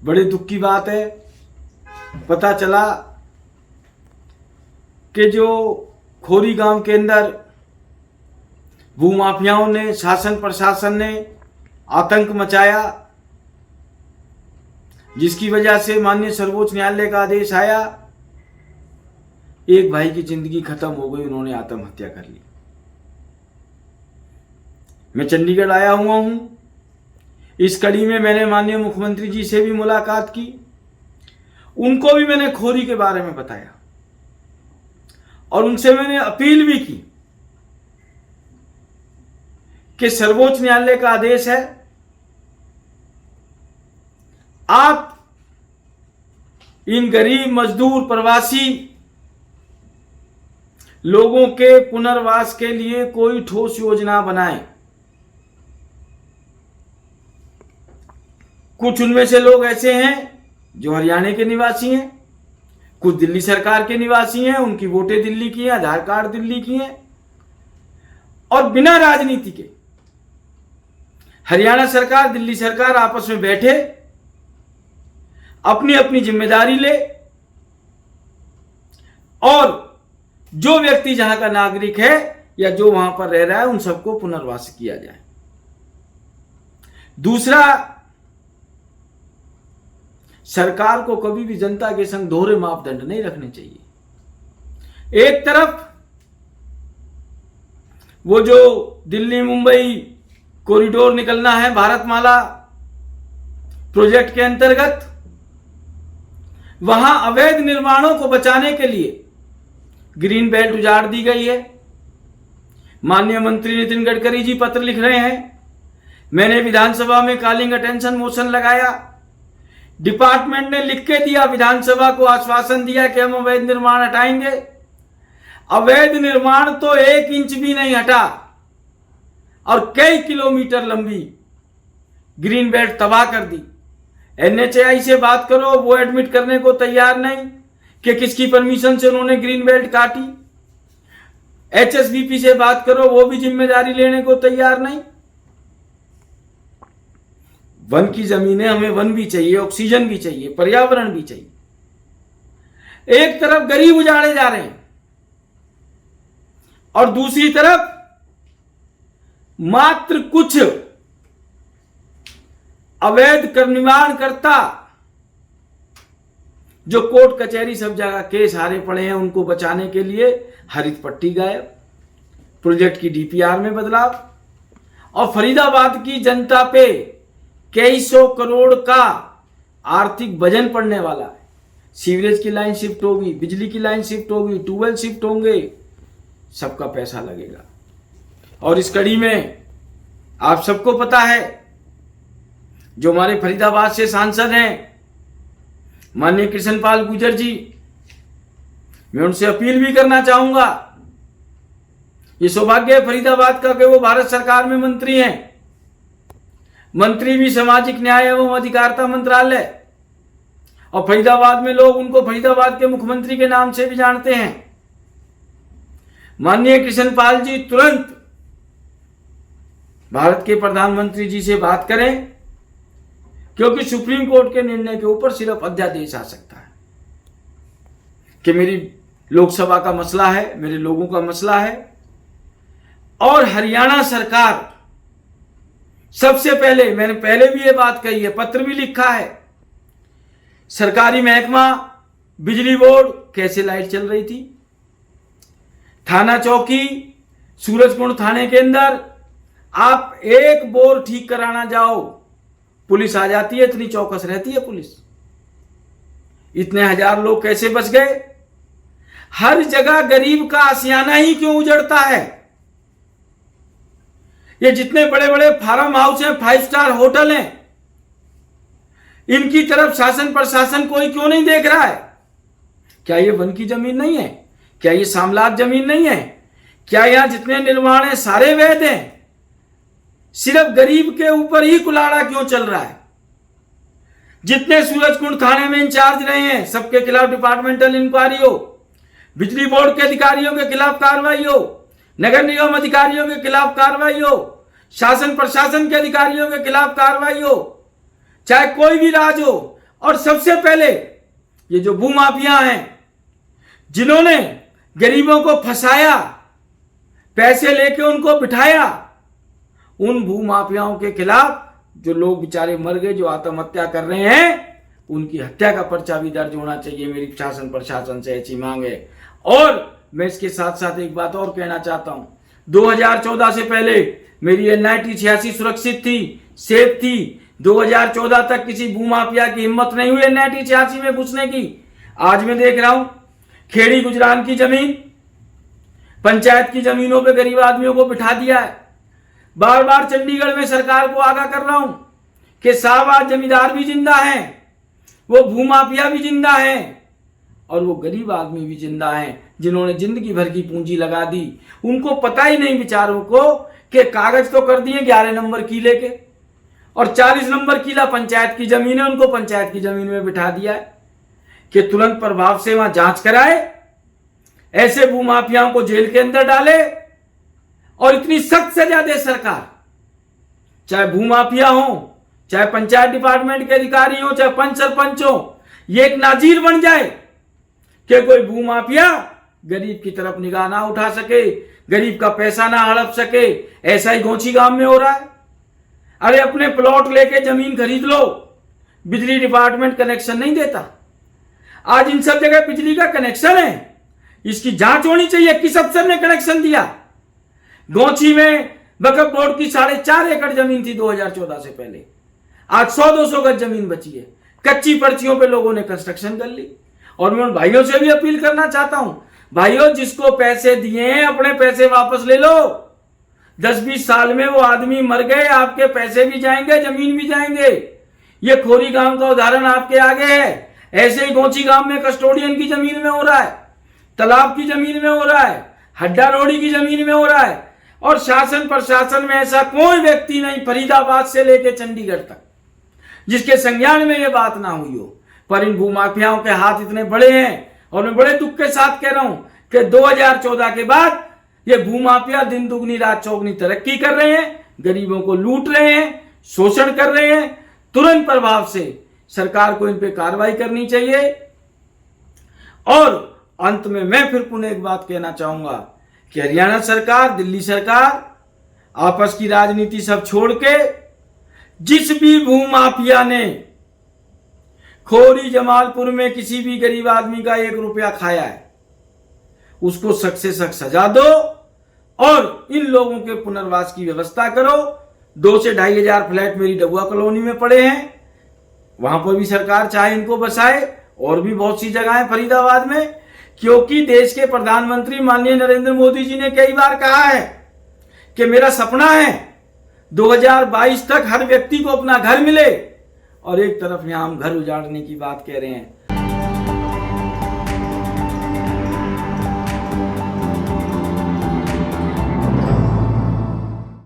बड़े दुख की बात है, पता चला कि जो खोरी गांव के अंदर भूमाफियाओं ने, शासन प्रशासन ने आतंक मचाया, जिसकी वजह से माननीय सर्वोच्च न्यायालय का आदेश आया, एक भाई की जिंदगी खत्म हो गई, उन्होंने आत्महत्या कर ली। मैं चंडीगढ़ आया हुआ हूं, इस कड़ी में मैंने माननीय मुख्यमंत्री जी से भी मुलाकात की, उनको भी मैंने खोरी के बारे में बताया और उनसे मैंने अपील भी की कि सर्वोच्च न्यायालय का आदेश है, आप इन गरीब मजदूर प्रवासी लोगों के पुनर्वास के लिए कोई ठोस योजना बनाएं। कुछ उनमें से लोग ऐसे हैं जो हरियाणा के निवासी हैं, कुछ दिल्ली सरकार के निवासी हैं, उनकी वोटें दिल्ली की हैं, आधार कार्ड दिल्ली की हैं, और बिना राजनीति के हरियाणा सरकार, दिल्ली सरकार आपस में बैठे अपनी अपनी जिम्मेदारी ले और जो व्यक्ति जहां का नागरिक है या जो वहां पर रह रहा है उन सबको पुनर्वास किया जाए। दूसरा, सरकार को कभी भी जनता के संग दोहरे मापदंड नहीं रखने चाहिए। एक तरफ वो जो दिल्ली मुंबई कॉरिडोर निकलना है भारतमाला प्रोजेक्ट के अंतर्गत, वहां अवैध निर्माणों को बचाने के लिए ग्रीन बेल्ट उजाड़ दी गई है। माननीय मंत्री नितिन गडकरी जी पत्र लिख रहे हैं, मैंने विधानसभा में कॉलिंग अटेंशन मोशन लगाया, डिपार्टमेंट ने लिख के दिया, विधानसभा को आश्वासन दिया कि हम अवैध निर्माण हटाएंगे। अवैध निर्माण तो 1 इंच भी नहीं हटा और कई किलोमीटर लंबी ग्रीन बेल्ट तबाह कर दी। NHAI से बात करो, वो एडमिट करने को तैयार नहीं कि किसकी परमिशन से उन्होंने ग्रीन बेल्ट काटी। HSBP से बात करो, वो भी जिम्मेदारी लेने को तैयार नहीं। वन की जमीनें, हमें वन भी चाहिए, ऑक्सीजन भी चाहिए, पर्यावरण भी चाहिए। एक तरफ गरीब उजाड़े जा रहे हैं और दूसरी तरफ मात्र कुछ अवैध निर्माणकर्ता जो कोर्ट कचहरी सब जगह केस हारे पड़े हैं, उनको बचाने के लिए हरित पट्टी गायब, प्रोजेक्ट की DPR में बदलाव, और फरीदाबाद की जनता पे कई सौ करोड़ का आर्थिक वजन पड़ने वाला है। सीवरेज की लाइन शिफ्ट होगी, बिजली की लाइन शिफ्ट होगी, ट्यूबवेल शिफ्ट होंगे, सबका पैसा लगेगा। और इस कड़ी में आप सबको पता है, जो हमारे फरीदाबाद से सांसद हैं माननीय कृष्णपाल गुर्जर जी, मैं उनसे अपील भी करना चाहूंगा, ये सौभाग्य है फरीदाबाद का कि वो भारत सरकार में मंत्री हैं, मंत्री भी सामाजिक न्याय एवं अधिकारिता मंत्रालय, और फरीदाबाद में लोग उनको फरीदाबाद के मुख्यमंत्री के नाम से भी जानते हैं। माननीय कृष्णपाल जी तुरंत भारत के प्रधानमंत्री जी से बात करें, क्योंकि सुप्रीम कोर्ट के निर्णय के ऊपर सिर्फ अध्यादेश आ सकता है कि मेरी लोकसभा का मसला है, मेरे लोगों का मसला है। और हरियाणा सरकार सबसे पहले, मैंने पहले भी ये बात कही है, पत्र भी लिखा है, सरकारी महकमा बिजली बोर्ड कैसे लाइट चल रही थी, थाना चौकी सूरजकुंड थाने के अंदर आप एक बोर ठीक कराना जाओ, पुलिस आ जाती है, इतनी चौकस रहती है पुलिस। इतने हजार लोग कैसे बच गए? हर जगह गरीब का आशियाना ही क्यों उजड़ता है? ये जितने बड़े बड़े फार्म हाउस हैं, 5 स्टार होटल हैं, इनकी तरफ शासन प्रशासन कोई क्यों नहीं देख रहा है? क्या ये वन की जमीन नहीं है? क्या ये सामलात जमीन नहीं है? क्या यहां जितने निर्माण हैं सारे वैध हैं? सिर्फ गरीब के ऊपर ही कुलाड़ा क्यों चल रहा है? जितने सूरजकुंड थाने में इंचार्ज रहे हैं सबके खिलाफ डिपार्टमेंटल इंक्वायरी हो, बिजली बोर्ड के अधिकारियों के खिलाफ कार्रवाई हो, नगर निगम अधिकारियों के खिलाफ कार्रवाई हो, शासन प्रशासन के अधिकारियों के खिलाफ कार्रवाई हो, चाहे कोई भी राज हो, और सबसे पहले ये जो भूमाफिया हैं, जिन्होंने गरीबों को फंसाया, पैसे लेके उनको बिठाया, उन भूमाफियाओं के खिलाफ जो लोग बेचारे मर गए, जो आत्महत्या कर रहे हैं, उनकी हत्या का पर्चा भी दर्ज होना चाहिए। मेरी शासन प्रशासन से ऐसी मांग है। और मैं इसके साथ साथ एक बात और कहना चाहता हूं, 2014 से पहले मेरी NIT 86 सुरक्षित थी, सेफ थी। 2014 तक किसी भूमाफिया की हिम्मत नहीं हुई NIT 86 में घुसने की। आज मैं देख रहा हूं खेड़ी गुजरान की जमीन, पंचायत की जमीनों पे गरीब आदमियों को बिठा दिया है। बार बार चंडीगढ़ में सरकार को आगाह कर रहा हूं कि साहब आज जमींदार भी जिंदा हैं, वो भूमाफिया भी जिंदा हैं, और वो गरीब आदमी भी जिंदा हैं, जिन्होंने जिंदगी भर की पूंजी लगा दी। उनको पता ही नहीं बेचारों को कि कागज तो कर दिए 11 नंबर किले के, और 40 नंबर किला पंचायत की जमीन है, उनको पंचायत की जमीन में बिठा दिया है कि तुरंत प्रभाव से वहां जांच कराए, ऐसे भूमाफियाओं को जेल के अंदर डाले और इतनी सख्त सजा दे सरकार। चाहे भूमाफिया हो, चाहे पंचायत डिपार्टमेंट के अधिकारी हो, चाहे पंच सरपंच हो, ये एक नाजीर बन जाए कि कोई भूमाफिया गरीब की तरफ निगाह ना उठा सके, गरीब का पैसा ना हड़प सके। ऐसा ही गोंची गांव में हो रहा है। अरे अपने प्लॉट लेके जमीन खरीद लो, बिजली डिपार्टमेंट कनेक्शन नहीं देता। आज इन सब जगह बिजली का कनेक्शन है, इसकी जांच होनी चाहिए, किस अफसर ने कनेक्शन दिया। गोंची में वक्फ बोर्ड की 4.5 एकड़ जमीन थी 2014 से पहले, आज 100-200 गज जमीन बची है। कच्ची पर्चियों पे लोगों ने कंस्ट्रक्शन कर ली। और मैं उन भाइयों से भी अपील करना चाहता हूं, भाइयों जिसको पैसे दिए हैं अपने पैसे वापस ले लो। 10-20 साल में वो आदमी मर गए, आपके पैसे भी जाएंगे, जमीन भी जाएंगे। ये खोरी गांव का उदाहरण आपके आगे है। ऐसे ही गोंची गांव में कस्टोडियन की जमीन में हो रहा है, तालाब की जमीन में हो रहा है, हड्डा रोड़ी की जमीन में हो रहा है। और शासन प्रशासन में ऐसा कोई व्यक्ति नहीं, फरीदाबाद से लेकर चंडीगढ़ तक, जिसके संज्ञान में ये बात ना हुई हो। पर इन भूमाफियाओं के हाथ इतने बड़े हैं, और मैं बड़े दुख के साथ कह रहा हूं कि 2014 के बाद ये भूमाफिया दिन दुगनी रात चौगनी तरक्की कर रहे हैं, गरीबों को लूट रहे हैं, शोषण कर रहे हैं। तुरंत प्रभाव से सरकार को इन पे कार्रवाई करनी चाहिए। और अंत में मैं फिर पुनः एक बात कहना चाहूंगा कि हरियाणा सरकार, दिल्ली सरकार आपस की राजनीति सब छोड़ के, जिस भी भूमाफिया ने खोरी जमालपुर में किसी भी गरीब आदमी का 1 रुपया खाया है, उसको सख्त से सख्त सजा दो और इन लोगों के पुनर्वास की व्यवस्था करो। 2 से 2.5 हजार फ्लैट मेरी डबुआ कॉलोनी में पड़े हैं, वहां पर भी सरकार चाहे इनको बसाए, और भी बहुत सी जगह है फरीदाबाद में। क्योंकि देश के प्रधानमंत्री माननीय नरेंद्र मोदी जी ने कई बार कहा है कि मेरा सपना है 2022 तक हर व्यक्ति को अपना घर मिले, और एक तरफ यहां हम घर उजाड़ने की बात कह रहे हैं।